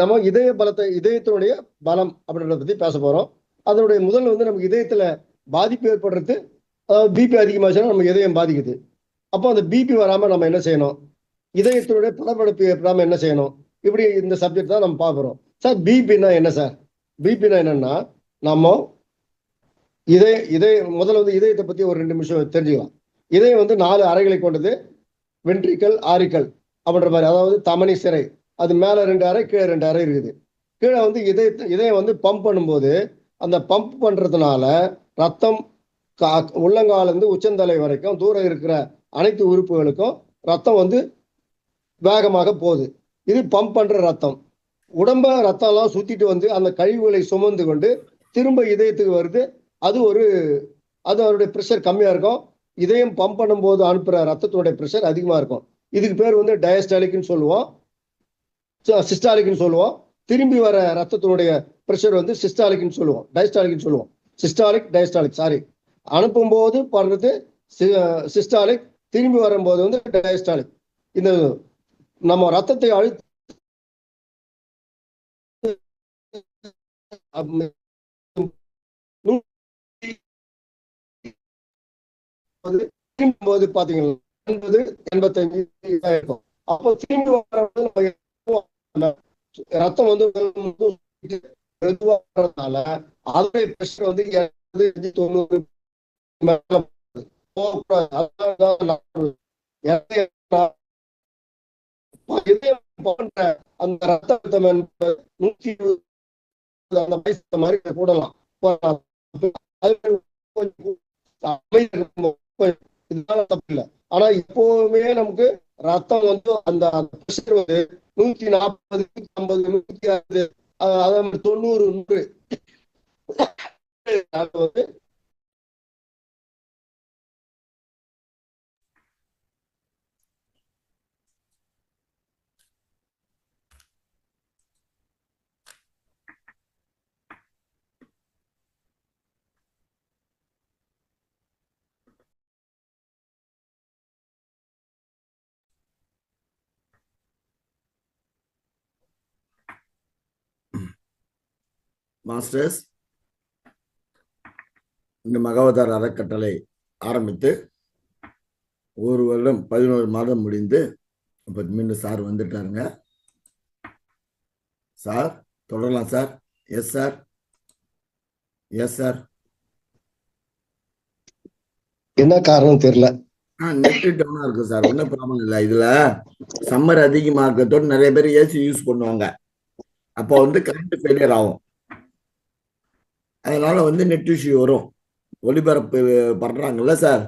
நம்ம இதய பலத்தை, இதயத்தினுடைய பலம் அப்படின்றத பத்தி பேச போறோம். அதனுடைய முதல் வந்து நமக்கு இதயத்துல பாதிப்பு ஏற்படுறது, அதாவது பிபி அதிகமாச்சுன்னா நம்ம இதயம் பாதிக்குது. அப்போ அந்த பிபி வராம நம்ம என்ன செய்யணும், இதயத்தினுடைய படபடப்பு ஏற்படாம என்ன செய்யணும், இப்படி இந்த சப்ஜெக்ட் தான் நம்ம பார்க்குறோம். சார் பிபின்னா என்ன சார்? பிபின்னா என்னன்னா, நம்ம முதல்ல வந்து இதயத்தை பத்தி ஒரு 2 நிமிஷம் தெரிஞ்சுக்கலாம். இதயம் வந்து 4 அறைகளை கொண்டது. வென்ட்ரிக்கல், ஆரிக்கல் அப்படின்ற மாதிரி, அதாவது தமனி சிறை. அது மேல 2 அறை, கீழே 2 அறை இருக்குது. கீழே வந்து இதயம் வந்து பம்ப் பண்ணும்போது, அந்த பம்ப் பண்றதுனால ரத்தம் உள்ளங்கால இருந்து உச்சந்தலை வரைக்கும் தூரம் இருக்கிற அனைத்து உறுப்புகளுக்கும் ரத்தம் வந்து வேகமாக போகுது. இது பம்ப் பண்ற ரத்தம். உடம்ப ரத்தம் எல்லாம் சுத்திட்டு வந்து அந்த கழிவுகளை சுமந்து கொண்டு திரும்ப இதயத்துக்கு வருது. அது அவருடைய ப்ரெஷர் கம்மியா இருக்கும். இதயம் பம்ப் பண்ணும்போது அனுப்புற ரத்தத்தினுடைய ப்ரெஷர் அதிகமா இருக்கும். இதுக்கு பேர் வந்து டயஸ்டாலிக்னு சொல்லுவோம், சிஸ்டாலிக்னு சொல்லுவோம். திரும்பி வர ரத்தத்தினுடைய ப்ரெஷர் வந்து சிஸ்டாலிக்னு சொல்லுவோம், டயஸ்டாலிக்னு சொல்லுவோம். Systolic, diastolic, sorry. அனுப்பும்போது படுறது சிஸ்டாலிக், திரும்பி வரும்போது வந்து டயஸ்டாலிக். இந்த நம்ம ரத்தத்தை போது பாத்தீங்கன்னா 80-85 இருக்கும். அப்போ திரும்பி வர ரத்தம் வந்து மெதுவா வர்றதுனால அதோடைய பிரஷர் வந்து 90 அந்த ரத்தம் 120 அந்த வயசு மாதிரி கூடலாம். தப்பில்லை. ஆனா இப்பவுமே நமக்கு ரத்தம் வந்து அந்த பிரஷர் வந்து 140, 150, 160, 90, 100 வந்து மாஸ்டர்ஸ், இந்த மகாவதார் அறக்கட்டளை ஆரம்பித்து 1 வருடம் 11 மாதம் முடிந்து இப்போ மீண்டும் சார் வந்துட்டாருங்க. சார் தொடரலாம் sir. Yes sir, yes sir. என்ன காரணம் தெரியல. நெட் டவுனா இருக்கு சார், ஒன்றும் ப்ராப்ளம் இல்லை. இதுல சம்மர் அதிகமாக இருக்கிறதோடு நிறைய பேர் ஏசி யூஸ் பண்ணுவாங்க. அப்போ வந்து கரண்ட் ஃபெயிலியர் ஆகும். அதனால வந்து நெட் இஷ்யூ வரும். ஒளிபரப்பு பண்றாங்கல்ல சார்,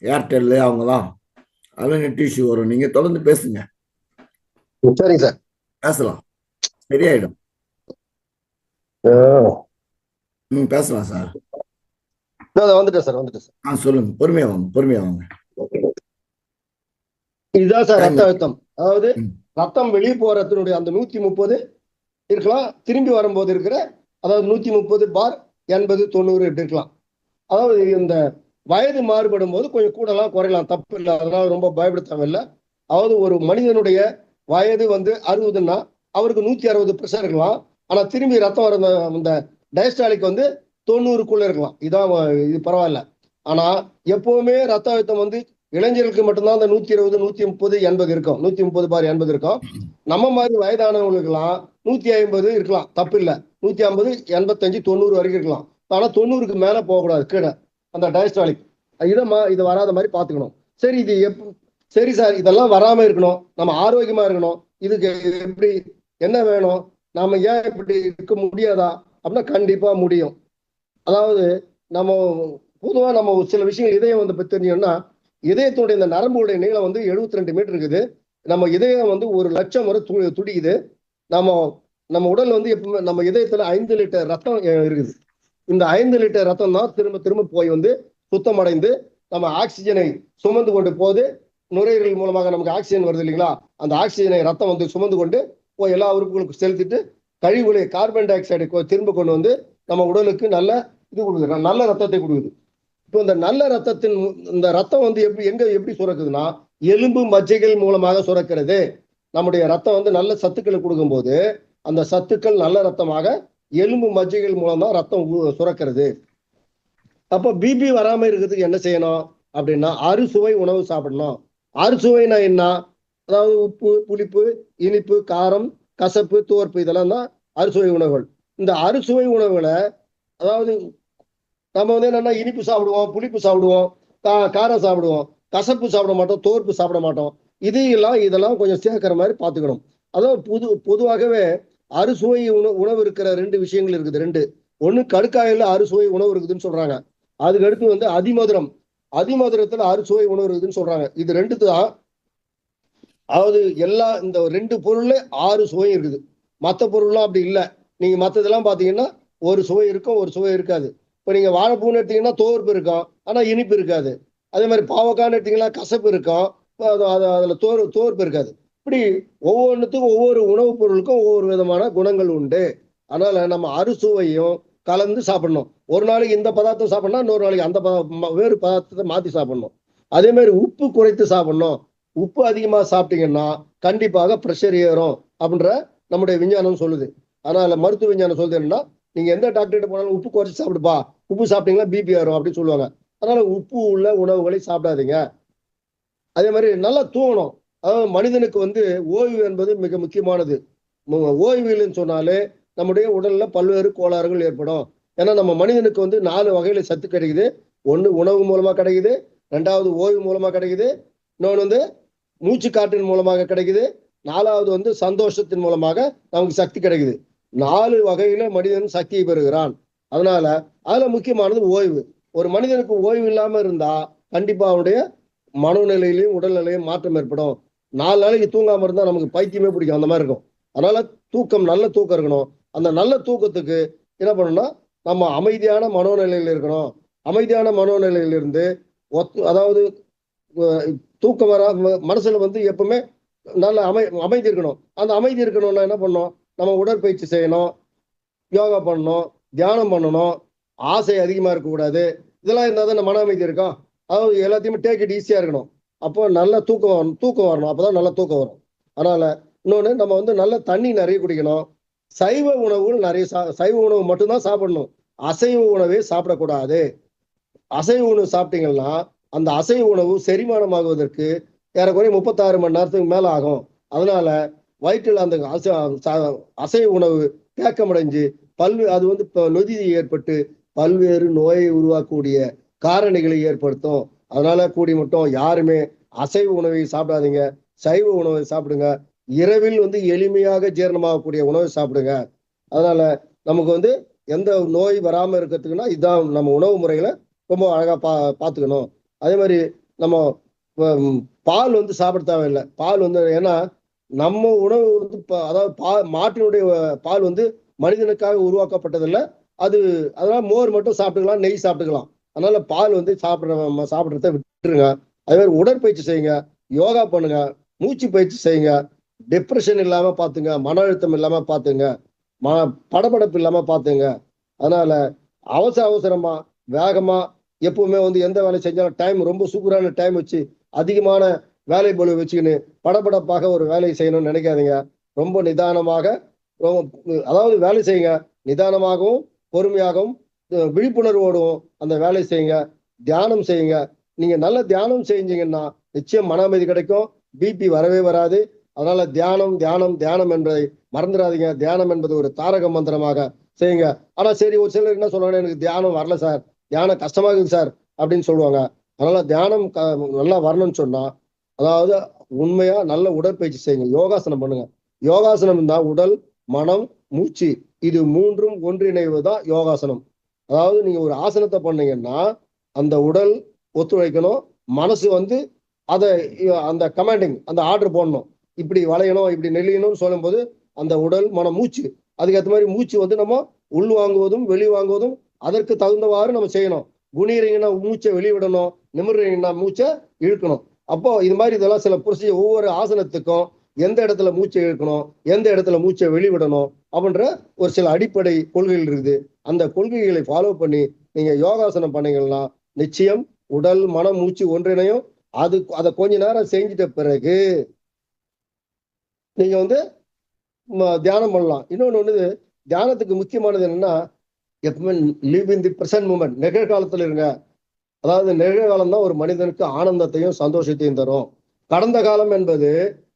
ஏர்டெல் அவங்கலாம், அதெல்லாம் நெட் இஷ்யூ வரும். நீங்க தொடர்ந்து பேசுங்க. சரி சார், பேசலாம், சரியாயிடும். பேசலாம் சார். வந்துட்டேன் சார். சொல்லுங்க, பொறுமையா வாங்க, பொறுமையா வாங்க. இதுதான் சார் ரத்த அழுத்தம். அதாவது ரத்தம் வெளியே போறதுனுடைய அந்த 130 இருக்கலாம், திரும்பி வரும்போது இருக்கிற அதாவது 130/80, 90 இப்படி இருக்கலாம். அதாவது இந்த வயது மாறுபடும் போது கொஞ்சம் கூடலாம் குறையலாம், தப்பு இல்லை. அதனால ரொம்ப பயப்பட தேவையில்லை. அதாவது ஒரு மனிதனுடைய வயது வந்து 60ன்னா அவருக்கு 160 பிரஷர் இருக்கலாம். ஆனா திரும்பி ரத்தம் வர இந்த டயஸ்டாலிக் வந்து 90க்குள்ள இருக்கலாம். இது பரவாயில்ல. ஆனா எப்பவுமே ரத்த அழுத்தம் வந்து இளைஞர்களுக்கு மட்டும்தான் அந்த 120, 130, 80 இருக்கும். 130/80 இருக்கும். நம்ம மாதிரி வயதானவங்களுக்கெல்லாம் 150 இருக்கலாம், தப்பு இல்லை. 150, 85, 90 வரைக்கும் இருக்கலாம். ஆனா 90க்கு மேல போகக்கூடாது கீழே அந்த டயஸ்டாலிக். இது வராத மாதிரி பாத்துக்கணும். சரி, சரி சார், இதெல்லாம் வராம இருக்கணும், நம்ம ஆரோக்கியமா இருக்கணும், இதுக்கு எப்படி என்ன வேணும், நாம ஏன் இப்படி இருக்க முடியாதா அப்படின்னா கண்டிப்பா முடியும். அதாவது நம்ம பொதுவா நம்ம சில விஷயங்கள் இதயம் வந்து பத்தி தெரிஞ்சோம்னா, இதயத்துடைய இந்த நரம்புடைய நீளம் வந்து 72 மீட்டர் இருக்குது. நம்ம இதயம் வந்து 1,00,000 முறை துடிக்குது. நம்ம உடல் வந்து எப்பவுமே நம்ம இதயத்துல 5 லிட்டர் ரத்தம் இருக்குது. இந்த 5 லிட்டர் ரத்தம் தான் திரும்ப திரும்ப போய் வந்து சுத்தமடைந்து நம்ம ஆக்சிஜனை சுமந்து கொண்டு போது. நுரையீரல் மூலமாக நமக்கு ஆக்சிஜன் வருது இல்லைங்களா, அந்த ஆக்சிஜனை ரத்தம் வந்து சுமந்து கொண்டு போய் எல்லா உறுப்புகளுக்கும் செலுத்திட்டு கழிவுகளை, கார்பன் டை ஆக்சைடை திரும்ப கொண்டு வந்து நம்ம உடலுக்கு நல்ல இது கொடுக்குது, நல்ல ரத்தத்தை கொடுக்குது. இப்போ இந்த நல்ல ரத்தத்தின் இந்த ரத்தம் வந்து எப்படி சுரக்குதுன்னா, எலும்பு மஜ்ஜைகள் மூலமாக சுரக்கிறது. நம்முடைய ரத்தம் வந்து நல்ல சத்துக்களை கொடுக்கும் போது அந்த சத்துக்கள் நல்ல ரத்தமாக எலும்பு மஜ்ஜைகள் மூலம் தான் ரத்தம் சுரக்கிறது. அப்போ பிபி வராம இருக்கிறதுக்கு என்ன செய்யணும் அப்படின்னா அறுசுவை உணவு சாப்பிடணும். அறுசுவைனா என்ன? அதாவது உப்பு, புளிப்பு, இனிப்பு, காரம், கசப்பு, துவர்ப்பு இதெல்லாம் தான் அறுசுவை உணவுகள். இந்த அறுசுவை உணவுகளை அதாவது நம்ம வந்து என்னன்னா இனிப்பு சாப்பிடுவோம், புளிப்பு சாப்பிடுவோம், காரம் சாப்பிடுவோம், கசப்பு சாப்பிட மாட்டோம், துவர்ப்பு சாப்பிட மாட்டோம். இதெல்லாம் கொஞ்சம் சேர்க்கிற மாதிரி பார்த்துக்கணும். அதாவது பொதுவாகவே அறுசுவை உணவு இருக்கிற 2 விஷயங்கள் இருக்குது. 2 ஒண்ணு கடுக்காயில அறுசுவை உணவு இருக்குதுன்னு சொல்றாங்க. அதுக்கு அடுத்து வந்து அதிமதுரத்துல அறுசுவை உணவு இருக்குதுன்னு சொல்றாங்க. இது 2 தான். அதாவது இந்த 2 பொருள்ல 6 சுவை இருக்குது. மற்ற பொருள்லாம் அப்படி இல்லை. நீங்க மற்றதெல்லாம் பாத்தீங்கன்னா ஒரு சுவை இருக்கும், ஒரு சுவை இருக்காது. இப்போ நீங்க வாழைப்பூன்னு எடுத்தீங்கன்னா துவர்ப்பு இருக்கும், ஆனா இனிப்பு இருக்காது. அதே மாதிரி பாவக்கான்னு எடுத்தீங்கன்னா கசப்பு இருக்கும், அதுல துவர்ப்பு இருக்காது. இப்படி ஒவ்வொன்றுத்துக்கும் ஒவ்வொரு உணவுப் பொருளுக்கும் ஒவ்வொரு விதமான குணங்கள் உண்டு. அதனால நம்ம அறுசுவையும் கலந்து சாப்பிடணும். ஒரு நாளைக்கு இந்த பதார்த்தம் சாப்பிடணும், இன்னொரு நாளைக்கு அந்த வேறு பதார்த்தத்தை மாத்தி சாப்பிடணும். அதே மாதிரி உப்பு குறைத்து சாப்பிடணும். உப்பு அதிகமா சாப்பிட்டீங்கன்னா கண்டிப்பாக ப்ரெஷர் ஏறும் அப்படின்ற நம்முடைய விஞ்ஞானம் சொல்லுது. அதனால மருத்துவ விஞ்ஞானம் சொல்லுது என்னன்னா, நீங்க எந்த டாக்டர்கிட்ட போனாலும் உப்பு குறைச்சி சாப்பிடுப்பா, உப்பு சாப்பிட்டீங்கன்னா பிபி ஏறும் அப்படின்னு சொல்லுவாங்க. அதனால உப்பு உள்ள உணவுகளை சாப்பிடாதீங்க. அதே மாதிரி நல்லா தூங்கணும். அதாவது மனிதனுக்கு வந்து ஓய்வு என்பது மிக முக்கியமானது. ஓய்வு இல்லைன்னு சொன்னாலே நம்முடைய உடல்ல பல்வேறு கோளாறுகள் ஏற்படும். ஏன்னா நம்ம மனிதனுக்கு வந்து 4 வகையில சத்து கிடைக்குது. ஒண்ணு உணவு மூலமா கிடைக்குது, 2வது ஓய்வு மூலமா கிடைக்குது, இன்னொன்று வந்து மூச்சு காற்றின் மூலமாக கிடைக்குது, 4வது வந்து சந்தோஷத்தின் மூலமாக நமக்கு சக்தி கிடைக்குது. 4 வகையில மனிதன் சக்தியை பெறுகிறான். அதனால அதுல முக்கியமானது ஓய்வு. ஒரு மனிதனுக்கு ஓய்வு இல்லாம இருந்தா கண்டிப்பா அவனுடைய மனநிலையிலையும் உடல்நிலையும் மாற்றம் ஏற்படும். 4 நாளைக்கு தூங்காம இருந்தா நமக்கு பைத்தியமே பிடிக்கும், அந்த மாதிரி இருக்கும். அதனால நல்ல தூக்கம் இருக்கணும். அந்த நல்ல தூக்கத்துக்கு என்ன பண்ணணும்னா நம்ம அமைதியான மனோநிலையில் இருக்கணும். அமைதியான மனோநிலையிலிருந்து அதாவது தூக்கம் வர மனசுல வந்து எப்பவுமே நல்ல அமைதி இருக்கணும். அந்த அமைதி இருக்கணும்னா என்ன பண்ணணும்? நம்ம உடற்பயிற்சி செய்யணும், யோகா பண்ணணும், தியானம் பண்ணணும், ஆசை அதிகமா இருக்கக்கூடாது. இதெல்லாம் இருந்தால் தான் மன அமைதி இருக்கும். அதாவது எல்லாத்தையுமே டேக் இட் ஈஸியா இருக்கணும். அப்போ நல்ல தூக்கம் வரணும். அப்பதான் நல்ல தூக்கம் வரும். அதனால இன்னொன்று நம்ம வந்து நல்ல தண்ணி நிறைய குடிக்கணும். சைவ உணவுகள் நிறைய சைவ உணவு மட்டும்தான் சாப்பிடணும். அசைவ உணவே சாப்பிடக்கூடாது. அசைவ உணவு சாப்பிட்டீங்கன்னா அந்த அசைவ உணவு செரிமானமாகுவதற்கு ஏறக்குறைய 36 மணி நேரத்துக்கு மேல ஆகும். அதனால வயிற்றில் அந்த அசைவ உணவு தேக்கமடைஞ்சு அது வந்து நொதி ஏற்பட்டு பல்வேறு நோயை உருவாக்கக்கூடிய காரணிகளை ஏற்படுத்தும். அதனால கூடி மட்டும் யாருமே அசைவ உணவை சாப்பிடாதீங்க, சைவ உணவை சாப்பிடுங்க. இரவில் வந்து எளிமையாக ஜீரணமாகக்கூடிய உணவை சாப்பிடுங்க. அதனால நமக்கு வந்து எந்த நோய் வராம இருக்கிறதுக்குன்னா இதுதான் நம்ம உணவு முறைகளை ரொம்ப அழகா பார்த்துக்கணும். அதே மாதிரி நம்ம பால் வந்து சாப்பிட தேவையில்லை. பால் வந்து ஏன்னா நம்ம உணவு வந்து அதாவது மாட்டினுடைய பால் வந்து மனிதனுக்காக உருவாக்கப்பட்டதில்லை. அதனால மோர் மட்டும் சாப்பிட்டுக்கலாம், நெய் சாப்பிட்டுக்கலாம். அதனால பால் வந்து சாப்பிட்றத விட்டுருங்க. அதே மாதிரி உடற்பயிற்சி செய்யுங்க, யோகா பண்ணுங்க, மூச்சு பயிற்சி செய்யுங்க, டிப்ரெஷன் இல்லாம பாத்துங்க, மன அழுத்தம் இல்லாம பாத்துங்க, படபடப்பு இல்லாம பாத்துங்க. அதனால அவசரமா வேகமா எப்பவுமே வந்து எந்த வேலை செஞ்சாலும் டைம் ரொம்ப சூப்பரான டைம் வச்சு அதிகமான வேலை பொழுது வச்சுக்கின்னு படபடப்பாக ஒரு வேலையை செய்யணும்னு நினைக்காதீங்க. ரொம்ப நிதானமாக அதாவது வேலை செய்யுங்க. நிதானமாகவும் பொறுமையாகவும் விழிப்புணர்வோடும் அந்த வேலை செய்யுங்க. தியானம் செய்யுங்க. நீங்க நல்ல தியானம் செஞ்சீங்கன்னா நிச்சயம் மன அமைதி கிடைக்கும், பிபி வரவே வராது. அதனால தியானம் தியானம் தியானம் என்பதை மறந்துடாதீங்க. தியானம் என்பது ஒரு தாரக மந்திரமாக செய்யுங்க. ஆனா சரி, ஒரு சிலர் என்ன சொல்றாங்க, எனக்கு தியானம் வரல சார், தியானம் கஷ்டமா இருக்குது சார் அப்படின்னு சொல்லுவாங்க. அதனால தியானம் நல்லா வரணும்னு சொன்னா அதாவது உண்மையா நல்ல உடற்பயிற்சி செய்யுங்க, யோகாசனம் பண்ணுங்க. யோகாசனம் தான் உடல், மனம், மூச்சு இது 3ம் ஒன்றிணைவதுதான் யோகாசனம். அதாவது நீங்க ஒரு ஆசனத்தை பண்ணீங்கன்னா அந்த உடல் ஒத்துழைக்கணும், மனசு வந்து அந்த கமாண்டிங் அந்த ஆர்டர் போடணும், இப்படி வளையணும் இப்படி நெளியணும்னு சொல்லும் போது அந்த உடல் மனம் மூச்சு அதுக்கேற்ற மாதிரி மூச்சு வந்து நம்ம உள் வாங்குவதும் வெளி வாங்குவதும் அதற்கு தகுந்தவாறு நம்ம செய்யணும். குனிறீங்கன்னா மூச்சை வெளிவிடணும், நிமிடுறீங்கன்னா மூச்சை இழுக்கணும். அப்போ இது மாதிரி இதெல்லாம் சில ப்ரொசீஜர், ஒவ்வொரு ஆசனத்துக்கும் எந்த இடத்துல மூச்சை இழுக்கணும், எந்த இடத்துல மூச்சை வெளிவிடணும் அப்படின்ற ஒரு சில அடிப்படை கொள்கைகள் இருக்குது. அந்த கொள்கைகளை ஃபாலோ பண்ணி நீங்க யோகாசனம் பண்ணீங்கன்னா நிச்சயம் உடல் மனம் மூச்சு ஒன்றிணையும். அதை கொஞ்ச நேரம் செஞ்சிட்ட பிறகு நீங்க வந்து தியானம் பண்ணலாம். இன்னொன்று ஒன்று, தியானத்துக்கு முக்கியமானது என்னன்னா, எப்பவுமே live in the present moment, நிகழ்காலத்தில் இருங்க. அதாவது நிகழ்காலம் தான் ஒரு மனிதனுக்கு ஆனந்தத்தையும் சந்தோஷத்தையும் தரும். கடந்த காலம் என்பது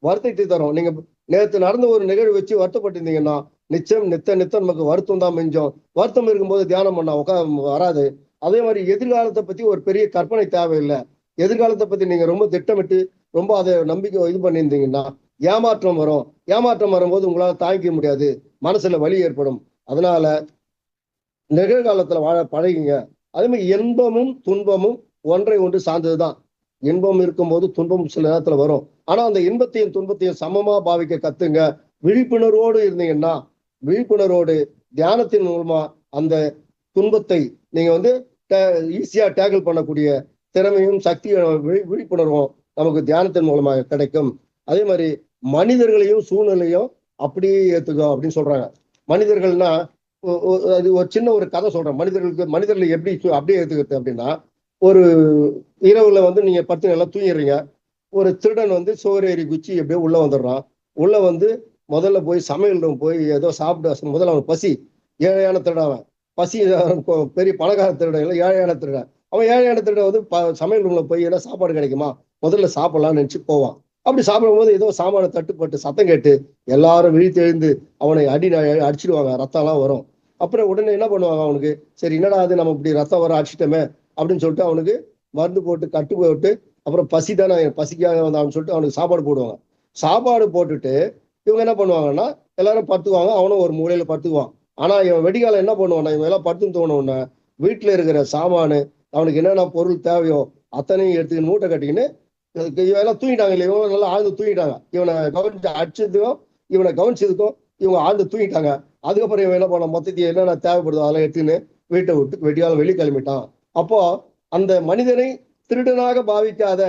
வருத்தத்தை தரும். நீங்க நேற்று நடந்த ஒரு நிகழ்வு வச்சு வருத்தப்பட்டிருந்தீங்கன்னா நிச்சயம் நித்த நமக்கு வருத்தம் தான் மிஞ்சம். வருத்தம் இருக்கும்போது தியானம் பண்ணா வராது. அதே மாதிரி எதிர்காலத்தை பத்தி ஒரு பெரிய கற்பனை தேவையில்லை. எதிர்காலத்தை பத்தி நீங்க ரொம்ப திட்டமிட்டு ரொம்ப அதை நம்பிக்கை இது பண்ணியிருந்தீங்கன்னா ஏமாற்றம் வரும். ஏமாற்றம் வரும்போது உங்களால தாங்கிக்க முடியாது, மனசுல வலி ஏற்படும். அதனால நிகழ்காலத்துல வாழ பழகிங்க. அதே மாதிரி இன்பமும் துன்பமும் ஒன்றை ஒன்று சார்ந்ததுதான். இன்பம் இருக்கும்போது துன்பம் சில நேரத்துல வரும். ஆனா அந்த இன்பத்தையும் துன்பத்தையும் சமமா பாவிக்க கத்துங்க. விழிப்புணர்வோடு இருந்தீங்கன்னா, விழிப்புணர்வோடு தியானத்தின் மூலமா அந்த துன்பத்தை நீங்க ஈஸியா டேக்கிள் பண்ணக்கூடிய திறமையும் சக்தியும் விழிப்புணர்வும் நமக்கு தியானத்தின் மூலமாக கிடைக்கும். அதே மாதிரி மனிதர்களையும் சூழ்நிலையும் அப்படியே ஏத்துக்கோ அப்படின்னு சொல்றாங்க. மனிதர்கள்னா அது ஒரு சின்ன ஒரு கதை சொல்றேன். மனிதர்களை எப்படி அப்படியே ஏத்துக்கிறது அப்படின்னா, ஒரு இரவுல நீங்க பத்து நல்லா தூங்கிடுறீங்க. ஒரு திருடன் சோரேறி குச்சி எப்படியோ உள்ள வந்துடுறான். உள்ள முதல்ல போய் சமையல் ரூம் போய் ஏதோ சாப்பிட, முதல்ல அவன் பசி, ஏழையான திருடன். பசி பெரிய பணக்கார திருடன் இல்லை, ஏழையான திருடன். அவன் ஏழையான திருடன் சமையல் ரூம்ல போய் ஏதோ சாப்பாடு கிடைக்குமா முதல்ல சாப்பிடலாம்னு நினைச்சு போவான். அப்படி சாப்பிடும்போது ஏதோ சாமான தட்டுப்பட்டு சத்தம் கேட்டு எல்லாரும் விழித்து எழுந்து அவனை அடிச்சிடுவாங்க, ரத்தம்லாம் வரும். அப்புறம் உடனே என்ன பண்ணுவாங்க, அவனுக்கு சரி என்னடா அது நம்ம இப்படி ரத்தம் வர அடிச்சிட்டோமே அப்படின்னு சொல்லிட்டு அவனுக்கு மருந்து போட்டு கட்டு போட்டு, அப்புறம் பசி தானே பசிக்காக வந்தான்னு சொல்லிட்டு அவனுக்கு சாப்பாடு போடுவாங்க. சாப்பாடு போட்டுட்டு இவங்க என்ன பண்ணுவாங்கன்னா எல்லாரும் படுத்துக்குவாங்க, அவனும் ஒரு மூலையில படுத்துக்குவான். ஆனா இவன் வெடிகாலம் என்ன பண்ணுவான்னா, இவன் எல்லாம் படுத்துன்னு தோணுன்னா வீட்டுல இருக்கிற சாமானு அவனுக்கு என்னென்ன பொருள் தேவையோ அத்தனையும் எடுத்துக்கின்னு மூட்டை கட்டிக்கின்னு இவன் எல்லாம் தூங்கிட்டாங்க இல்லை, இவங்க நல்லா ஆழ்ந்து தூங்கிட்டாங்க. இவனை கவனிச்சதுக்கும் இவங்க ஆழ்ந்து தூங்கிட்டாங்க. அதுக்கப்புறம் இவன் என்ன பண்ண, மொத்தத்தையும் என்னென்ன தேவைப்படுதோ அதெல்லாம் எடுத்துன்னு வீட்டை விட்டு வெடியால வெளியே கிளம்பிட்டான். அப்போ அந்த மனிதனை திருடனாக பாவிக்காத,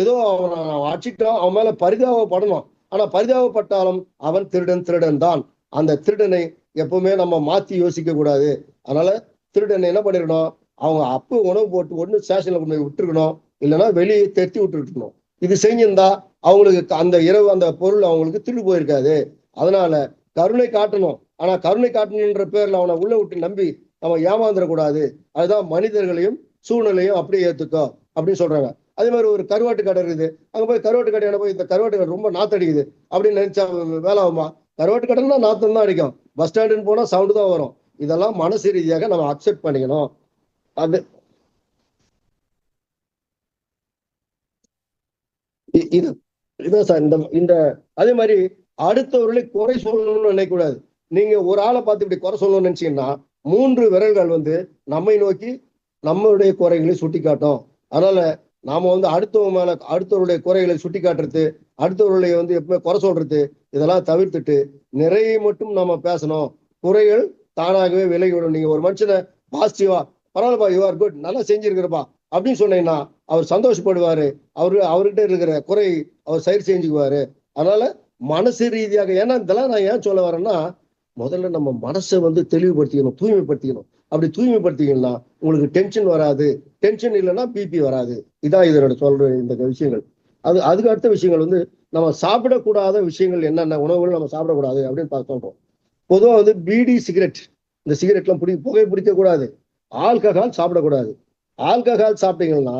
ஏதோ அவனை அடிச்சிட்டான், அவன் மேல பரிதாபப்படணும். ஆனா பரிதாபப்பட்டாலும் அவன் திருடன் தான். அந்த திருடனை எப்பவுமே நம்ம மாத்தி யோசிக்க கூடாது. அதனால திருடனை என்ன பண்ணிருக்கணும், அவங்க அப்போ உணவு போட்டு ஒண்ணு ஸ்டேஷன்ல கொண்டு போய் விட்டுருக்கணும், இல்லைன்னா வெளியே தெத்தி விட்டுருக்கணும். இது செஞ்சிருந்தா அவங்களுக்கு அந்த இரவு அந்த பொருள் அவங்களுக்கு திருடு போயிருக்காது. அதனால கருணை காட்டணும். ஆனா கருணை காட்டணுன்ற பேர்ல அவனை உள்ள விட்டு நம்பி நம்ம ஏமாந்துடக்கூடாது. அதுதான் மனிதர்களையும் சூழ்நிலையும் அப்படியே ஏத்துக்கோ அப்படின்னு சொல்றாங்க. அதே மாதிரி ஒரு கருவாட்டு கடை இருக்குது, அங்க போய் கருவாட்டு கடையான போய் இந்த கருவாட்டு கடை ரொம்ப நாத்தடிக்குது அப்படின்னு நினைச்சா வேலை ஆகுமா? கருவாட்டு கடைன்னா நாத்தம் தான் அடிக்கும், பஸ் ஸ்டாண்டுன்னு போனா சவுண்டு தான் வரும். இதெல்லாம் மனசு ரீதியாக நம்ம அக்செப்ட் பண்ணிக்கணும். அது இதுதான் சார். இந்த அதே மாதிரி அடுத்தவர்களை குறை சொல்லணும்னு நினைக்கக்கூடாது. நீங்க ஒரு ஆளை பார்த்து இப்படி குறை சொல்லணும்னு நினைச்சீங்கன்னா 3 விரல்கள் நம்மை நோக்கி நம்மளுடைய குறைகளை சுட்டி காட்டும். அதனால நாம அடுத்தவருடைய குறைகளை சுட்டி காட்டுறது, அடுத்தவர்களை எப்பவுமே குறை சொல்றது, இதெல்லாம் தவிர்த்துட்டு நிறைய மட்டும் நாம பேசணும். குறைகள் தானாகவே விலகிவிடும். நீங்க ஒரு மனுஷனை பாசிட்டிவா பரவாயில்லப்பா, யூ ஆர் குட், நல்லா செஞ்சிருக்கிறப்பா அப்படின்னு சொன்னீங்கன்னா அவர் சந்தோஷப்படுவாரு. அவர்கிட்ட இருக்கிற குறை அவர் சரி செஞ்சுக்குவாரு. அதனால மனசு ரீதியாக, ஏன்னா இதெல்லாம் நான் ஏன் சொல்ல வரேன்னா, முதல்ல நம்ம மனசை தெளிவுபடுத்திக்கணும், தூய்மைப்படுத்திக்கணும். அப்படி தூய்மைப்படுத்திக்கணும்னா உங்களுக்கு டென்ஷன் வராது. டென்ஷன் இல்லைன்னா பிபி வராது. இதான் இதனோட சொல்ற இந்த விஷயங்கள். அதுக்கு அடுத்த விஷயங்கள் நம்ம சாப்பிடக்கூடாத விஷயங்கள் என்னென்ன உணவுகள் நம்ம சாப்பிடக்கூடாது அப்படின்னு சொல்றோம். பொதுவாக பீடி சிகரெட், இந்த சிகரெட்லாம் புகை பிடிக்க கூடாது. ஆல்கஹால் சாப்பிடக்கூடாது. ஆல்கஹால் சாப்பிட்டீங்கன்னா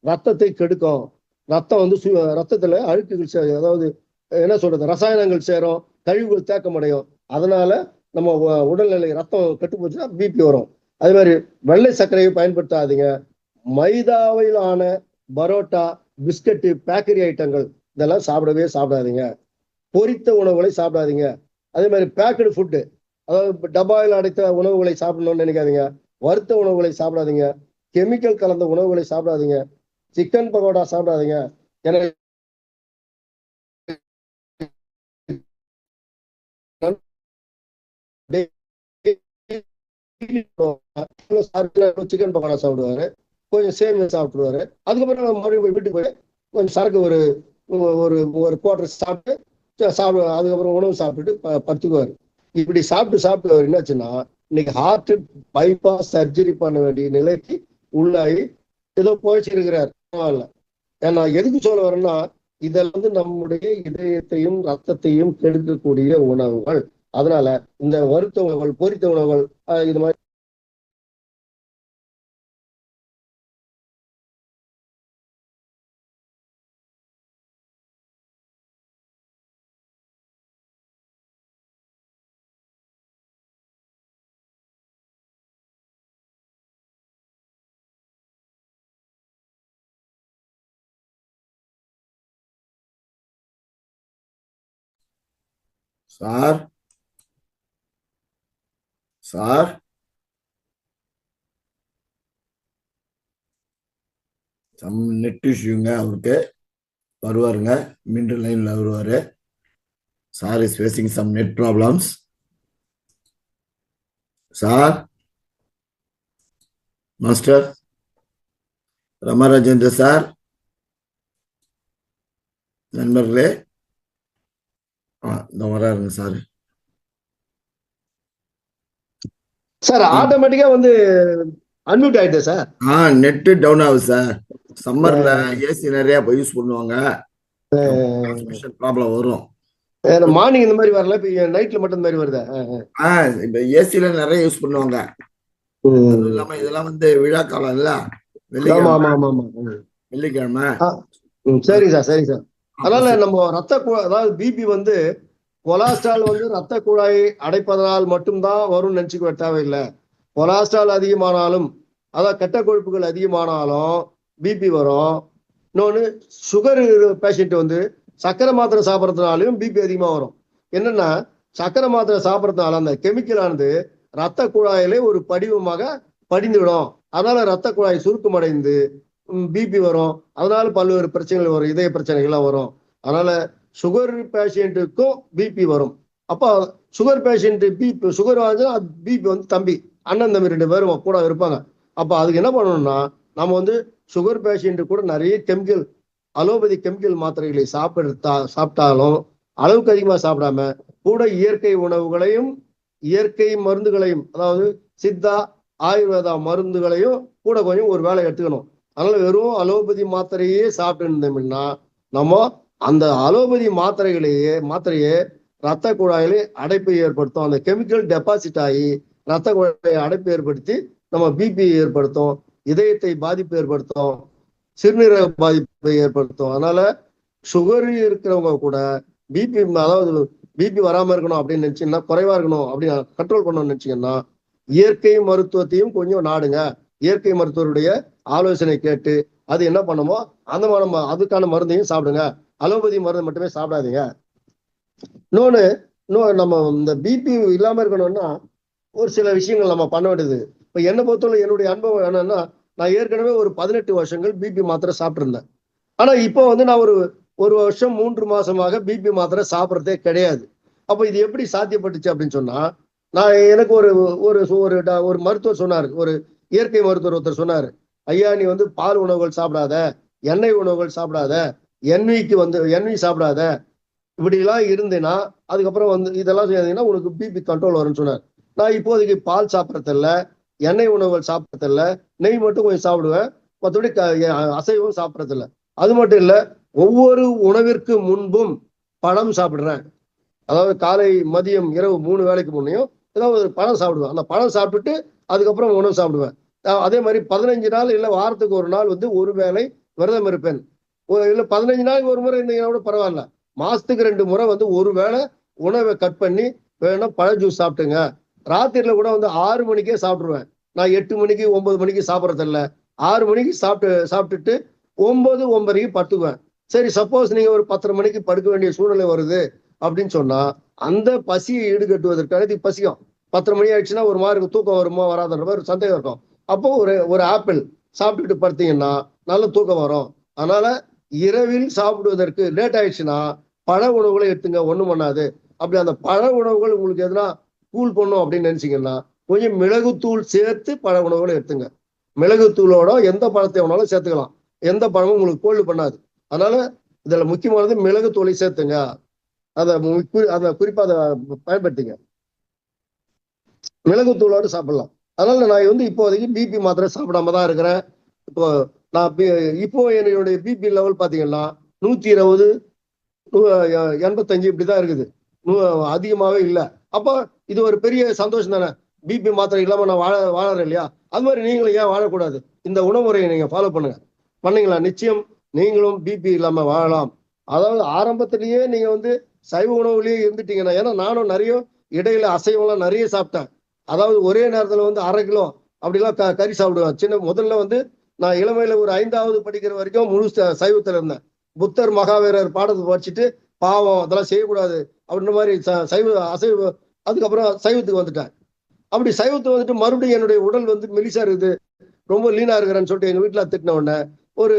ரத்தத்தை கெடுக்கும். ரத்தம் ரத்தத்துல அழுக்குகள் அதாவது என்ன சொல்றது, ரசாயனங்கள் சேரும், கழிவுகள் தேக்கமடையும். அதனால நம்ம உடல்நிலை ரத்தம் கெட்டு போச்சுன்னா பிபி வரும். அதே மாதிரி வெள்ளை சர்க்கரையை பயன்படுத்தாதீங்க. மைதாவில் ஆன பரோட்டா, பிஸ்கட்டு, பேக்கரி ஐட்டங்கள் இதெல்லாம் சாப்பிடாதீங்க. பொரித்த உணவுகளை சாப்பிடாதீங்க. அதே மாதிரி பேக்கடு ஃபுட்டு, அதாவது டப்பாயில் அடைத்த உணவுகளை சாப்பிடணும்னு நினைக்காதீங்க. வறுத்த உணவுகளை சாப்பிடாதீங்க. கெமிக்கல் கலந்த உணவுகளை சாப்பிடாதீங்க. சிக்கன் பகோடா சாப்பிடாதீங்க. எனக்கு சிக்கன் பக்கோடா சாப்பிடுவாரு, கொஞ்சம் சேமியா சாப்பிடுவாரு. அதுக்கப்புறம் மறுபடியும் வீட்டுக்கு போய் கொஞ்சம் சரக்கு ஒரு ஒரு குவார்டர் சாப்பிட்டு அதுக்கப்புறம் உணவு சாப்பிட்டுட்டு படுத்துக்குவாரு. இப்படி சாப்பிட்டு அவர் என்னாச்சுன்னா இன்னைக்கு ஹார்ட் பைபாஸ் சர்ஜரி பண்ண வேண்டிய நிலைக்கு உள்ளாகி ஏதோ போயிச்சிருக்கிறார். ஏன்னா எதுக்கு சொல்ல வரேன்னா, இதெல்லாம் நம்முடைய இதயத்தையும் ரத்தத்தையும் கெடுக்கக்கூடிய உணவுகள். அதனால இந்த வறுத்த உணவுகள், பொரித்த உணவுகள், இது மாதிரி சார் சார் சம் நெட் இஷ்யூங்க, அவருக்கு வருவாருங்க, மீண்டும் லைன்ல வருவாரு. Sir is facing some net problems. Sir master Ramarajendra sir, நண்பர்களே, இந்த வராருங்க சார். சார் ஆட்டோமேட்டிக்கா வந்து அன்மியூட் ஆயிட்டு சார். நெட் டவுன் ஆகுது சார். சம்மர்ல ஏசி நிறைய யூஸ் பண்ணுவாங்க, ப்ராப்ளம் வரும். மார்னிங் இந்த மாதிரி வரல, இப்ப நைட்ல மட்டும் இந்த மாதிரி வருது. இப்ப ஏசில நிறைய யூஸ் பண்ணுவாங்க. அதுவும் இல்லாம இதெல்லாம் வந்து விழா காலம் இல்ல, வெள்ளிக்கிழமை. சரி சார், சரி சார். அதனால நம்ம அதாவது பிபி வந்து கொலஸ்ட்ரால் வந்து ரத்த குழாயை அடைப்பதனால் மட்டும்தான் வரும்னு நினைச்சுக்க தேவையில்லை. கொலஸ்ட்ரால் அதிகமானாலும், அதாவது கெட்ட கொழுப்புகள் அதிகமானாலும் பிபி வரும். இன்னொன்று, சுகர் பேஷண்ட் வந்து சக்கரை மாத்திரை சாப்பிட்றதுனாலையும் பிபி அதிகமாக வரும். என்னன்னா, சக்கரை மாத்திரை சாப்பிட்றதுனால அந்த கெமிக்கலானது ரத்த குழாயிலே ஒரு படிவமாக படிந்துவிடும். அதனால ரத்த குழாய் சுருக்கமடைந்து பிபி வரும். அதனால பல்வேறு பிரச்சனைகள் வரும், இதய பிரச்சனைகள்லாம் வரும். அதனால சுகர் பேஷண்ட்டுக்கும் பிபி வரும். அப்போ சுகர் பேஷண்ட் பிபி சுகர் வந்து பிபி வந்து தம்பி, அண்ணன் தம்பி 2 பேரும் கூட இருப்பாங்க. அப்போ அதுக்கு என்ன பண்ணணும்னா, நம்ம வந்து சுகர் பேஷண்ட்டு கூட நிறைய கெமிக்கல், அலோபதி கெமிக்கல் மாத்திரைகளை சாப்பிட்டாலும் அளவுக்கு அதிகமாக சாப்பிடாம கூட இயற்கை உணவுகளையும் இயற்கை மருந்துகளையும், அதாவது சித்தா ஆயுர்வேதா மருந்துகளையும் கூட கொஞ்சம் ஒரு வேலை எடுத்துக்கணும். அதனால வெறும் அலோபதி மாத்திரையே சாப்பிட்டு இருந்தோம்னா நம்ம அந்த அலோபதி மாத்திரையே ரத்த குழாயிலே அடைப்பை ஏற்படுத்தும். அந்த கெமிக்கல் டெபாசிட் ஆகி ரத்த குழாயை அடைப்பு ஏற்படுத்தி நம்ம பிபி ஏற்படுத்தும், இதயத்தை பாதிப்பு ஏற்படுத்தும், சிறுநீரக பாதிப்பை ஏற்படுத்தும். அதனால சுகர் இருக்கிறவங்க கூட பிபி, அதாவது பிபி வராம இருக்கணும் அப்படின்னு நினைச்சீங்கன்னா, குறைவா இருக்கணும் அப்படின்னு கண்ட்ரோல் பண்ணணும்னு நினைச்சீங்கன்னா, இயற்கை மருத்துவத்தையும் கொஞ்சம் நாடுங்க. இயற்கை மருத்துவருடைய ஆலோசனை கேட்டு அது என்ன பண்ணுமோ அந்த அதுக்கான மருந்தையும் சாப்பிடுங்க. அலோபதி மருந்து மட்டுமே சாப்பிடாதீங்க. இன்னொன்று, நம்ம இந்த பிபி இல்லாம இருக்கணும்னா ஒரு சில விஷயங்கள் நம்ம பண்ண வேண்டியது. இப்ப என்னை பொறுத்தவரை என்னுடைய அனுபவம் என்னன்னா, நான் ஏற்கனவே ஒரு 18 வருஷங்கள் பிபி மாத்திரை சாப்பிட்டுருந்தேன். ஆனா இப்போ வந்து நான் ஒரு வருஷம் 3 மாசமாக பிபி மாத்திரை சாப்பிட்றதே கிடையாது. அப்போ இது எப்படி சாத்தியப்பட்டுச்சு அப்படின்னு சொன்னா, எனக்கு ஒரு மருத்துவர் சொன்னாரு, ஒரு இயற்கை மருத்துவர் ஒருத்தர் சொன்னாரு, ஐயா நீ வந்து பால் உணவுகள் சாப்பிடாத, எண்ணெய் உணவுகள் சாப்பிடாத, எண்ணெய் சாப்பிடாத, இப்படிலாம் இருந்தேன்னா அதுக்கப்புறம் வந்து இதெல்லாம் செய்தீங்கன்னா உனக்கு பிபி கண்ட்ரோல் வரும்னு சொன்னார். நான் இப்போதைக்கு பால் சாப்பிட்றதில்ல, எண்ணெய் உணவுகள் சாப்பிட்றதில்ல, நெய் மட்டும் கொஞ்சம் சாப்பிடுவேன், மற்றபடி அசைவம் சாப்பிட்றதில்ல. அது மட்டும் இல்ல, ஒவ்வொரு உணவிற்கு முன்பும் பழம் சாப்பிடுறேன். அதாவது காலை, மதியம், இரவு 3 வேளைக்கு முன்னையும் ஏதாவது ஒரு பழம் சாப்பிடுவேன். அந்த பழம் சாப்பிட்டுட்டு அதுக்கப்புறம் உணவு சாப்பிடுவேன். அதே மாதிரி 15 நாள் இல்லை வாரத்துக்கு ஒரு நாள் வந்து ஒரு வேளை விரதம் இருப்பேன். இல்லை 15 நாளைக்கு ஒரு முறை இருந்தீங்கன்னா கூட பரவாயில்ல, மாசத்துக்கு 2 முறை வந்து ஒரு வேளை உணவை கட் பண்ணி வேணும் பழ ஜூஸ் சாப்பிட்டுங்க. ராத்திரில கூட வந்து 6 மணிக்கே சாப்பிடுவேன். நான் 8 மணிக்கு 9 மணிக்கு சாப்பிட்றதில்ல, 6 மணிக்கு சாப்பிட்டுட்டு 9, 9:30க்கு படுத்துக்குவேன். சரி, சப்போஸ் நீங்க ஒரு 10:30 மணிக்கு படுக்க வேண்டிய சூழ்நிலை வருது அப்படின்னு சொன்னா, அந்த பசியை ஈடுகட்டுவதற்கான இது பசிக்கும். 10:30 மணி ஆயிடுச்சுன்னா ஒரு மாதிரி தூக்கம் வருமா வராதுன்ற மாதிரி ஒரு சந்தேகம் இருக்கும். அப்போ ஒரு ஆப்பிள் சாப்பிட்டுட்டு படுத்தீங்கன்னா நல்ல தூக்கம் வரும். அதனால இரவில் சாப்பிடுவதற்கு லேட் ஆயிடுச்சுன்னா பழ உணவுகளை எடுத்துங்க, ஒண்ணும் பண்ணாது. அப்படி அந்த பழ உணவுகள் உங்களுக்கு எதுனா கூல் பண்ணும் அப்படின்னு நினைச்சீங்கன்னா கொஞ்சம் மிளகுத்தூள் சேர்த்து பழ உணவுகளை எடுத்துங்க. மிளகுத்தூளோட எந்த பழத்தை வேணாலும் சேர்த்துக்கலாம், எந்த பழமும் உங்களுக்கு கோல்டு பண்ணாது. அதனால இதுல முக்கியமானது மிளகுத்தூளை சேர்த்துங்க. அதை குறிப்பா அதை பயன்படுத்திங்க, மிளகுத்தூளோடு சாப்பிடலாம். அதனால நான் வந்து இப்போதைக்கு பிபி மாத்திரை சாப்பிடாம தான் இருக்கிறேன். இப்போ என்னுடைய பிபி லெவல் பாத்தீங்கன்னா 120, 85 இப்படிதான் இருக்குது, அதிகமாவே இல்லை. அப்போ இது ஒரு பெரிய சந்தோஷம் தானே. பிபி மாத்திரை இல்லாம நான் வாழறேன் இல்லையா? அது மாதிரி நீங்களும் ஏன் வாழக்கூடாது? இந்த உணவுமுறையை நீங்க ஃபாலோ பண்ணுங்க. பண்ணீங்களா? நிச்சயம் நீங்களும் பிபி இல்லாம வாழலாம். அதாவது ஆரம்பத்திலேயே நீங்க வந்து சைவ உணவுலயே இருந்துட்டீங்கன்னா, ஏன்னா நானும் நிறைய இடையில அசைவம்லாம் நிறைய சாப்பிட்டேன். அதாவது ஒரே நேரத்துல வந்து 1/2 கிலோ அப்படிலாம் கறி சாப்பிடுவேன். முதல்ல வந்து நான் இளமையில ஒரு 5வது படிக்கிற வரைக்கும் முழு சைவத்துல இருந்தேன். புத்தர் மகாவீரர் பாடத்தை படிச்சுட்டு பாவம் அதெல்லாம் செய்யக்கூடாது அப்படின்ற மாதிரி அசைவ அதுக்கப்புறம் சைவத்துக்கு வந்துட்டேன். அப்படி சைவத்துக்கு வந்துட்டு மறுபடியும் என்னுடைய உடல் வந்து மெலிசா இருக்குது, ரொம்ப லீனா இருக்கிறேன்னு சொல்லிட்டு எங்க வீட்டுல திட்டின உடனே ஒரு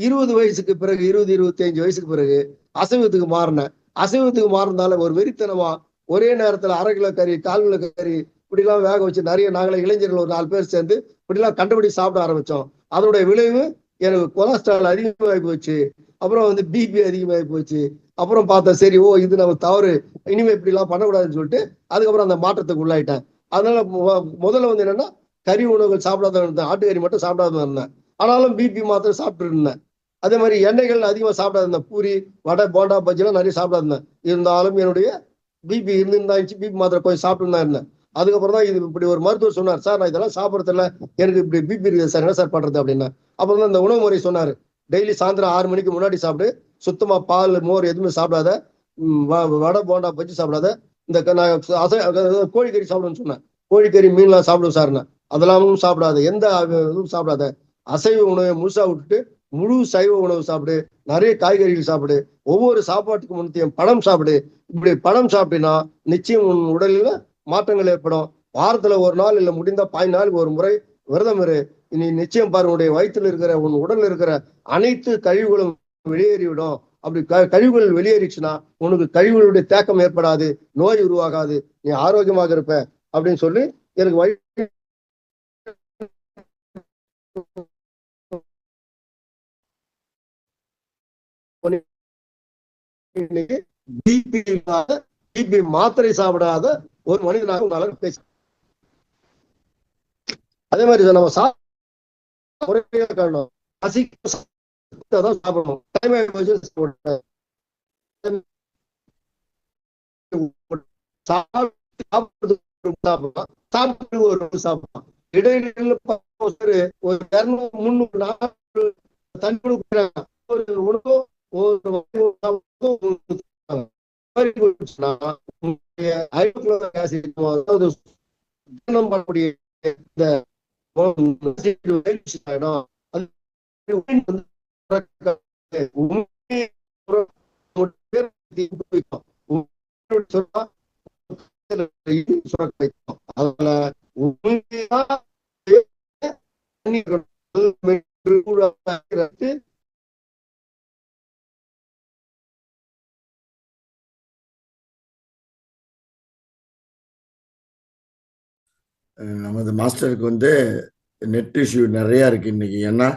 20 வயசுக்கு பிறகு 20-25 வயசுக்கு பிறகு அசைவத்துக்கு மாறினேன். அசைவத்துக்கு மாறினால ஒரு வெறித்தனமா ஒரே நேரத்துல 1/2 கிலோ கறி 1/4 கிலோ கறி இப்படிலாம் வேக வச்சு நிறைய நாங்களே இளைஞர்கள் ஒரு 4 பேர் சேர்ந்து இப்படிலாம் கண்டுபிடி சாப்பிட ஆரம்பிச்சோம். அதனுடைய விளைவு எனக்கு கொலஸ்ட்ரால் அதிகமாகி போச்சு. அப்புறம் வந்து பிபி அதிகமாகி போச்சு. அப்புறம் பார்த்தா சரி இது நம்ம தவறு, இனிமே இப்படி எல்லாம் பண்ணக்கூடாதுன்னு சொல்லிட்டு அதுக்கப்புறம் அந்த மாற்றத்துக்கு உள்ளாயிட்டேன். அதனால முதல்ல வந்து என்னன்னா கறி உணவுகள் சாப்பிடாத இருந்தேன். ஆட்டுக்கறி மட்டும் சாப்பிடாத இருந்தேன். ஆனாலும் பிபி மாத்திரம் சாப்பிட்டு இருந்தேன். அதே மாதிரி எண்ணெய்கள் அதிகமா சாப்பிடாத இருந்தேன். பூரி, வடை, போண்டா, பஜ்ஜி எல்லாம் நிறைய சாப்பிடாத இருந்தேன். இருந்தாலும் என்னுடைய பிபி இருந்துச்சு. பிபி மாத்திரை கொஞ்சம் சாப்பிட்டு தான் இருந்தேன். அதுக்கப்புறம் தான் இது இப்படி ஒரு மருத்துவர் சொன்னார், சார் நான் இதெல்லாம் சாப்பிடறதில்ல, எனக்கு இப்படி பிபி இருக்குது சார், என்ன சார் பண்றது அப்படின்னா. அப்புறம் தான் இந்த உணவு முறை சொன்னாரு. டெய்லி சாயந்தரம் 6 மணிக்கு முன்னாடி சாப்பிடு, சுத்தமா பால் மோர் எதுவுமே சாப்பிடாத, வடை போண்டா பஜ்ஜி சாப்பிடாத, இந்த கோழிக்கறி சாப்பிடுன்னு சொன்னேன். கோழிக்கறி மீன்லாம் சாப்பிடுவோம் சார், அதெல்லாமும் சாப்பிடாத, எந்த இதுவும் சாப்பிடாத, அசைவ உணவை முழுசா விட்டுட்டு முழு சைவ உணவு சாப்பிடு, நிறைய காய்கறிகள் சாப்பிடு, ஒவ்வொரு சாப்பாட்டுக்கு முன்னத்தையும் பழம் சாப்பிடு. இப்படி பழம் சாப்பிட்டீங்கன்னா நிச்சயம் உன் உடலில் மாற்றங்கள் ஏற்படும். வாரத்துல ஒரு நாள் இல்ல முடிந்தா 15 நாளுக்கு ஒரு முறை விரதம் இரு. நீ நிச்சயம் பாரு, உன்னுடைய வயிற்றுல இருக்கிற உன் உடல்ல இருக்கிற அனைத்து கழிவுகளும் வெளியேறிவிடும். அப்படி கழிவுகள் வெளியேறிச்சுன்னா உனக்கு கழிவுகளுடைய தேக்கம் ஏற்படாது, நோய் உருவாகாது, நீ ஆரோக்கியமாக இருப்ப அப்படின்னு சொல்லி எனக்கு பிபி மாத்திரை சாப்பிடாத ஒரு மனிதனாக உங்களால பேச. அதே மாதிரி நம்ம காரணம் சாப்பிடணும். இடையில ஒரு 200 300 400 தண்ணி கொடுக்குறாங்க. ஒரு உணவும் பண்ணக்கூடிய இந்த நமது மாஸ்டருக்கு வந்து நெட் இஷ்யூ நிறைய இருக்கு இன்னைக்கு. ஏன்னா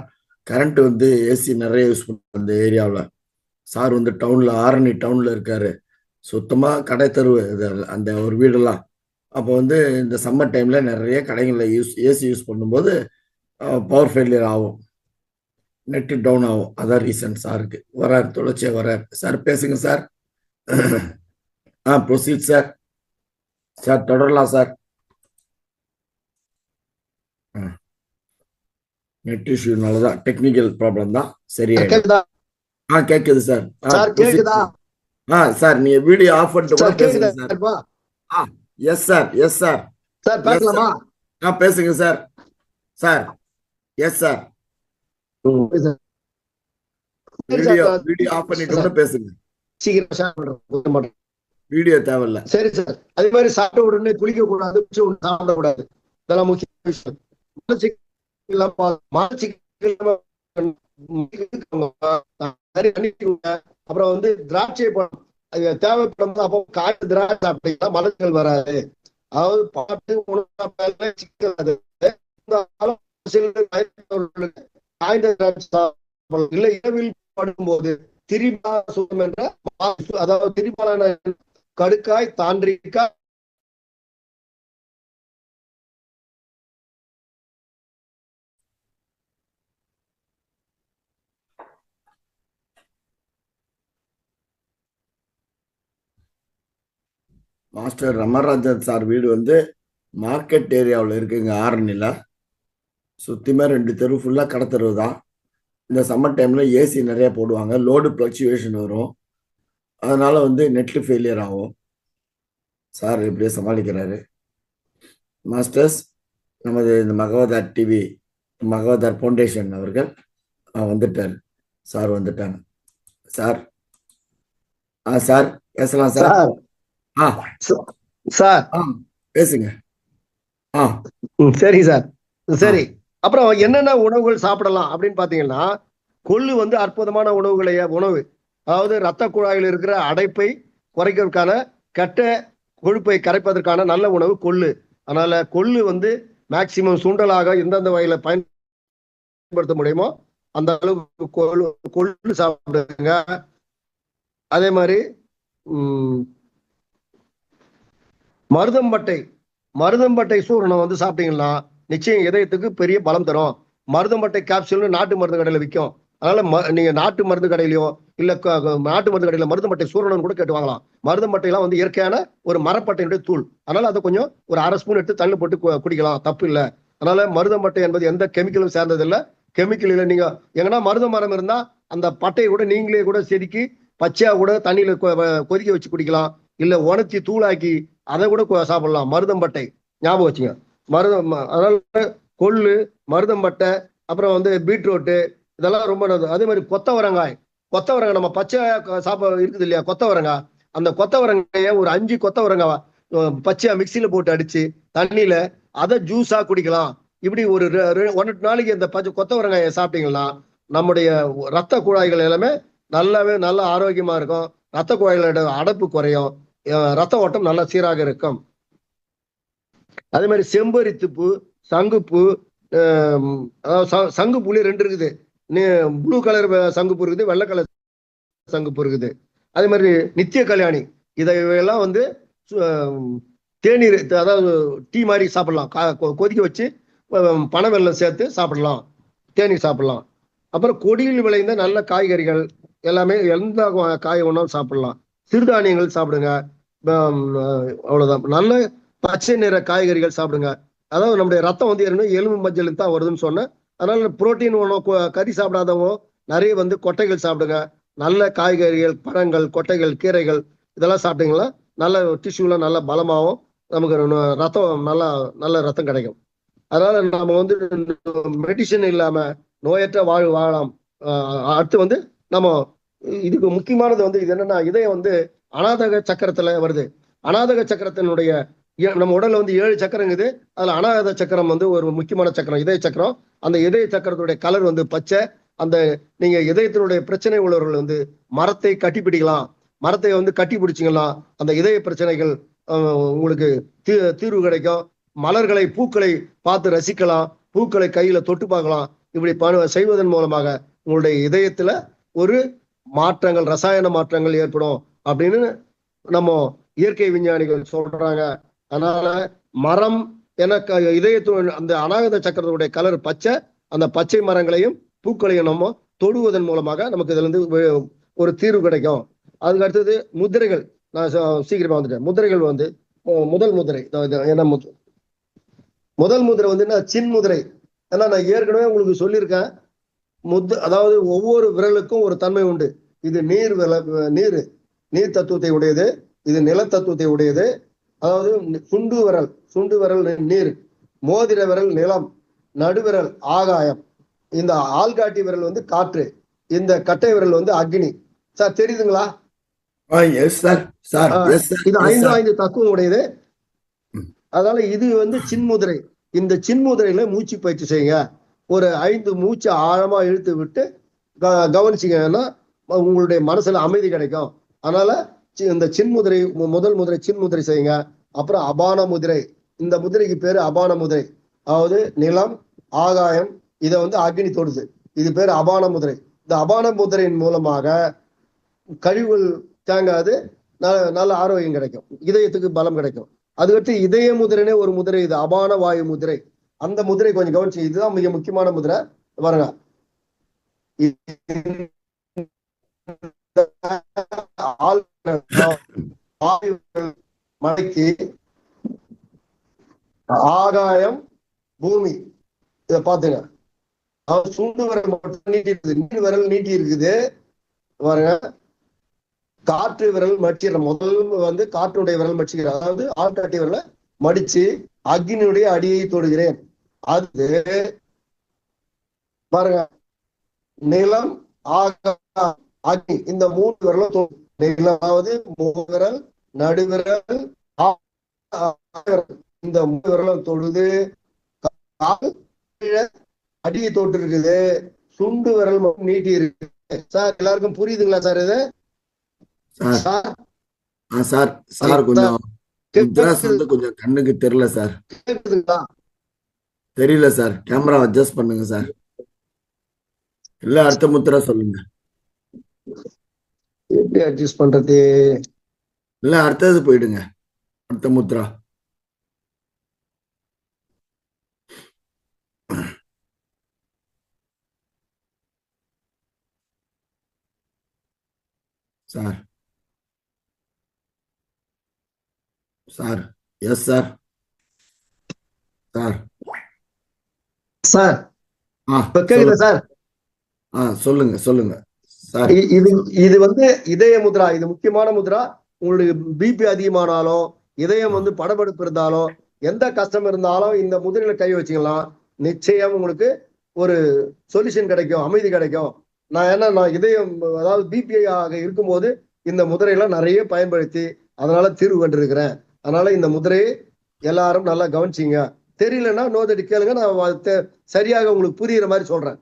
கரண்ட் வந்து ஏசி நிறைய யூஸ் பண்ணுறோம் அந்த ஏரியாவில். சார் வந்து டவுன்ல ஆரணி டவுன்ல இருக்காரு. சுத்தமா கடை தெரு அந்த ஒரு வீடெல்லாம். அப்போ வந்து இந்த சம்மர் டைம்ல நிறைய கடைகளில் ஏசி யூஸ் பண்ணும்போது பவர் ஃபெயிலியர் ஆகும், நெட்டு டவுன் ஆகும். அதான் ரீசன். சாருக்கு வராரு, தொடர்ச்சியா வராரு. சார் பேசுங்க சார். Proceed sir. சார் தொடரலாம் சார். நெட் இஷ்யூனாலதான், டெக்னிக்கல் ப்ராப்ளம் தான், சரியாயிடும். கேக்குது சார். கேக்குதா சார் நீங்க வீடியோ ஆஃப் பண்ணிட்டு கூட பேசுங்க sir. Yes sir, yes sir. Sir பேசலாமா? பேசுங்க sir. Sir yes sir. Video off பண்ணிட்டு கூட பேசுங்க. சீக்கிரம் வீடியோ தேவையில்ல. சரி சார். அதே மாதிரி சாப்பிட்ட உடனே குளிக்க கூடாது, சாப்பிடக்கூடாது. இதெல்லாம் முக்கிய விஷயம். அப்புறம் வந்து திராட்சை பழம் தேவைப்படும். அப்போ காய்ந்த திராட்சை சாப்பிட்டீங்கன்னா மலச்சிக்கல் வராது. அதாவது பாட்டு உணவு சிக்காது. காய்ந்த திராட்சை இல்லை இரவில் படும்போது திரிபா சுத்தம் என்ற, அதாவது திரிபாலான கடுக்காய், தாண்டிக்காய், மாஸ்டர் ரமராஜன் சார் வீடு வந்து மார்க்கெட் ஏரியாவில் இருக்குங்க, ஆரணியில். சுத்தியுமே 2 தெரு ஃபுல்லாக கடை தெரு தான். இந்த சம்மர் டைமில் ஏசி நிறைய போடுவாங்க, லோடு ஃப்ளக்சுவேஷன் வரும், அதனால வந்து நெட்ல ஃபெயிலியர் ஆகும். சார் எப்படியோ சமாளிக்கிறாரு. மாஸ்டர்ஸ், நமது இந்த மகவதார் டிவி, மகவதார் ஃபவுண்டேஷன் அவர்கள் வந்துட்டார். சார் வந்துட்டாங்க. சார் சார் பேசலாம் சார். சார் ஆ சார் ஆ பேசுங்க. ஆ சரி சார். சரி, அப்புறம் என்னென்ன உணவுகள் சாப்பிடலாம் அப்படின்னு பாத்தீங்கன்னா, கொள்ளு வந்து அற்புதமான உணவு. அதாவது ரத்த குழாயில் இருக்கிற அடைப்பை குறைக்கிறதுக்கான, கெட்ட கொழுப்பை கரைப்பதற்கான நல்ல உணவு கொள்ளு. அதனால கொள்ளு வந்து மேக்சிமம் சுண்டலாக எந்தெந்த வகையில பயன்படுத்த முடியுமோ அந்த அளவுக்கு கொள்ளு சாப்பிடுங்க. அதே மாதிரி மருதம்பட்டை சூரணம் வந்து சாப்பிட்டீங்கன்னா நிச்சயம் இதயத்துக்கு பெரிய பலம் தரும். மருதம்பட்டை கேப்சூல்னு நாட்டு மருந்து கடையில விற்கும். அதனால நீங்க நாட்டு மருந்து கடையிலயோ இல்ல நாட்டு மருந்து கடையில மருதம்பட்டை சூரணம் கூட கேட்டு வாங்கலாம். மருதம்பட்டை எல்லாம் வந்து இயற்கையான ஒரு மரப்பட்டையினுடைய தூள். அதனால அதை கொஞ்சம் ஒரு 1/2 ஸ்பூன் எடுத்து தண்ணி போட்டு குடிக்கலாம், தப்பு இல்லை. அதனால மருதம்பட்டை என்பது எந்த கெமிக்கலும் சேர்ந்தது இல்லை. கெமிக்கல் இல்லை. நீங்க எங்கன்னா மருத மரம் இருந்தா அந்த பட்டையை கூட நீங்களே கூட செதுக்கி பச்சையா கூட தண்ணியில கொதிக்க வச்சு குடிக்கலாம். இல்ல உணர்த்தி தூளாக்கி அதை கூட சாப்பிடலாம். மருதம்பட்டை ஞாபகம் வச்சுங்க. அதனால கொள்ளு, மருதம்பட்டை, அப்புறம் வந்து பீட்ரூட்டு, இதெல்லாம் ரொம்ப நல்லது. அதே மாதிரி கொத்தவரங்காய் நம்ம பச்சை இருக்குது இல்லையா, கொத்தவரங்காய். அந்த கொத்தவரங்காய ஒரு 5 கொத்தவரங்காய் பச்சையா மிக்சியில போட்டு அடிச்சு தண்ணியில அதை ஜூஸா குடிக்கலாம். இப்படி ஒரு 1 நாளைக்கு இந்த கொத்தவரங்காயை சாப்பிட்டீங்கன்னா நம்முடைய ரத்த குழாய்கள் எல்லாமே நல்ல ஆரோக்கியமா இருக்கும். ரத்த குழாய்களோட அடைப்பு குறையும், ரத்த ஓட்டம் நல்லா சீராக இருக்கும். அதே மாதிரி செம்பருத்திப்பூ, சங்குப்பூ, சங்குப்பூல 2 இருக்குது. ப்ளூ கலர் சங்குப்பூ இருக்குது, வெள்ளை கலர் சங்குப்பூ இருக்குது. அதே மாதிரி நித்திய கல்யாணி, இதையெல்லாம் வந்து தேநீர், அதாவது டீ மாதிரி சாப்பிடலாம். கொதிக்க வச்சு பனை வெல்லம் சேர்த்து சாப்பிடலாம், தேநீர் சாப்பிடலாம். அப்புறம் கொடியில் விளைந்த நல்ல காய்கறிகள் எல்லாமே, எந்த காய் ஒன்றாலும் சாப்பிடலாம். சிறுதானியங்கள் சாப்பிடுங்க. அவ்வளவுதான். நல்ல பச்சை நிற காய்கறிகள் சாப்பிடுங்க. அதாவது நம்முடைய ரத்தம் வந்து எலும்பு மஞ்சள் தான் வருதுன்னு சொன்னேன். அதனால புரோட்டீன் உணவு, கறி சாப்பிடாதவங்க நிறைய வந்து கொட்டைகள் சாப்பிடுங்க. நல்ல காய்கறிகள், பழங்கள், கொட்டைகள், கீரைகள் இதெல்லாம் சாப்பிட்டீங்களா நல்ல டிஷ்யூல நல்ல பலமாகவும் நமக்கு ரத்தம் நல்ல ரத்தம் கிடைக்கும். அதனால நம்ம வந்து மெடிசன் இல்லாம நோயற்ற வாழலாம். அடுத்து வந்து நம்ம இதுக்கு முக்கியமானது வந்து இது என்னன்னா, இதயம் வந்து அநாதக சக்கரத்துல வருது. அநாதக சக்கரத்தினுடைய நம்ம உடல்ல வந்து 7 சக்கரம் இருக்குது. அதுல அநாத சக்கரம் வந்து ஒரு முக்கியமான சக்கரம், இதய சக்கரம். அந்த இதய சக்கரத்துடைய கலர் வந்து பச்சை. அந்த நீங்க இதயத்தினுடைய பிரச்சனை உள்ளவர்கள் வந்து மரத்தை கட்டி பிடிக்கலாம். மரத்தை வந்து கட்டி பிடிச்சிங்கன்னா அந்த இதய பிரச்சனைகள் உங்களுக்கு தீர்வு கிடைக்கும். மலர்களை, பூக்களை பார்த்து ரசிக்கலாம், பூக்களை கையில தொட்டு பார்க்கலாம். இப்படி செய்வதன் மூலமாக உங்களுடைய இதயத்துல ஒரு மாற்றங்கள், ரசாயன மாற்றங்கள் ஏற்படும் அப்படின்னு நம்ம இயற்கை விஞ்ஞானிகள் சொல்றாங்க. அதனால மரம் எனக்கு இதயத்தோட அந்த அநாகத சக்கரத்துடைய கலர் பச்சை. அந்த பச்சை மரங்களையும் பூக்களையும் நம்ம தொடுவதன் மூலமாக நமக்கு இதுல இருந்து ஒரு தீர்வு கிடைக்கும். அதுக்கு அடுத்தது முதிரைகள். நான் சீக்கிரமா வந்துட்டேன். முதிரைகள் வந்து முதல் முதிரை என்ன, முதல் முதிரை வந்து என்ன, சின்முதிரை. ஏன்னா நான் ஏற்கனவே உங்களுக்கு சொல்லியிருக்கேன், அதாவது ஒவ்வொரு விரலுக்கும் ஒரு தன்மை உண்டு. இது நீர் தத்துவத்தை உடையது, இது நில தத்துவத்தை உடையது. அதாவது சுண்டு விரல் நீர், மோதிர விரல் நிலம், நடுவிரல் ஆகாயம், இந்த ஆள்காட்டி விரல் வந்து காற்று, இந்த கட்டை விரல் வந்து அக்னி. சார் தெரியுதுங்களா? இது 5 தத்துவம் உடையது. அதனால இது வந்து சின்முதிரை. இந்த சின்முதிரையில மூச்சு பயிற்சி செய்யுங்க. ஒரு 5 மூச்சு ஆழமா இழுத்து விட்டு கவனிச்சிங்கன்னா உங்களுடைய மனசுல அமைதி கிடைக்கும். அதனால இந்த சின்முதிரை, முதல் முதிரை சின்முதிரை செய்யுங்க. அப்புறம் அபான முதிரை. இந்த முதிரைக்கு பேரு அபான முதிரை. அதாவது நிலம், ஆகாயம், இதை வந்து அக்னி தொடுது. இது பேரு அபான முதிரை. இந்த அபான முதிரையின் மூலமாக கழிவுகள் தேங்காது, நல்ல ஆரோக்கியம் கிடைக்கும், இதயத்துக்கு பலம் கிடைக்கும். அதுக்கடுத்து இதய முதிரைனே ஒரு முதிரை, இது அபான வாயு முதிரை. அந்த முதிரை கொஞ்சம் கவனிச்சு, இதுதான் மிக முக்கியமான முதிரை. பாருங்க, மழை முறைக்கு ஆகாயம் பூமி இத பாத்துங்க. அவர் சுண்டு விரல் மட்டும் நீட்டி இருக்குது, நீள் விரல் நீட்டி இருக்குது பாருங்க. காற்று விரல் மடிச்சிட முதல் வந்து காற்றுடைய விரல் மடிச்சுக்கிறேன், அதாவது ஆள்காட்டி விரல மடிச்சு அக்னியுடைய அடியை தொடுகிறேன். அது பாருங்க நிலம் அக்னி இந்த 3 விரலும் தொடும். நிலமாவது விரல், நடுவிரல், இந்த 3 விரலும் தொடுது. அடியை தொட்டு இருக்குது, சுண்டு விரல் மட்டும் நீட்டி இருக்கு. சார் எல்லாருக்கும் புரியுதுங்களா சார் இது? சார் சார் கொஞ்சம் கொஞ்சம் கண்ணுக்கு தெரியல சார். தெரியல சார், கேமரா அட்ஜஸ்ட் பண்ணுங்க சார். இல்ல அடுத்த முத்திரா சொல்லுங்க. எப்படி அட்ஜஸ்ட் பண்றது? இல்ல அடுத்தது போயிடுங்க, அடுத்த mudra. Sir sir yes sir. Sir sir கேக்குதா சார்? சொல்லுங்க சொல்லுங்க சார். இது வந்து இதய முத்ரா, இது முக்கியமான முத்ரா. உங்களுக்கு பிபி அதிகமானாலும், இதயம் வந்து படபடுப்பு இருந்தாலும், எந்த கஷ்டம் இருந்தாலும் இந்த முதிரையில கை வச்சுக்கலாம். நிச்சயம் உங்களுக்கு ஒரு சொல்யூஷன் கிடைக்கும், அமைதி கிடைக்கும். நான் இதயம் அதாவது பிபி ஆக இருக்கும்போது இந்த முதிரையெல்லாம் நிறைய பயன்படுத்தி அதனால தீர்வு கண்டிருக்கிறேன். அதனால இந்த முதிரையை எல்லாரும் நல்லா கவனிச்சிங்க. தெரியலன்னா நோதடி கேளுங்க, நான் சரியாக உங்களுக்கு புரியுற மாதிரி சொல்றேன்.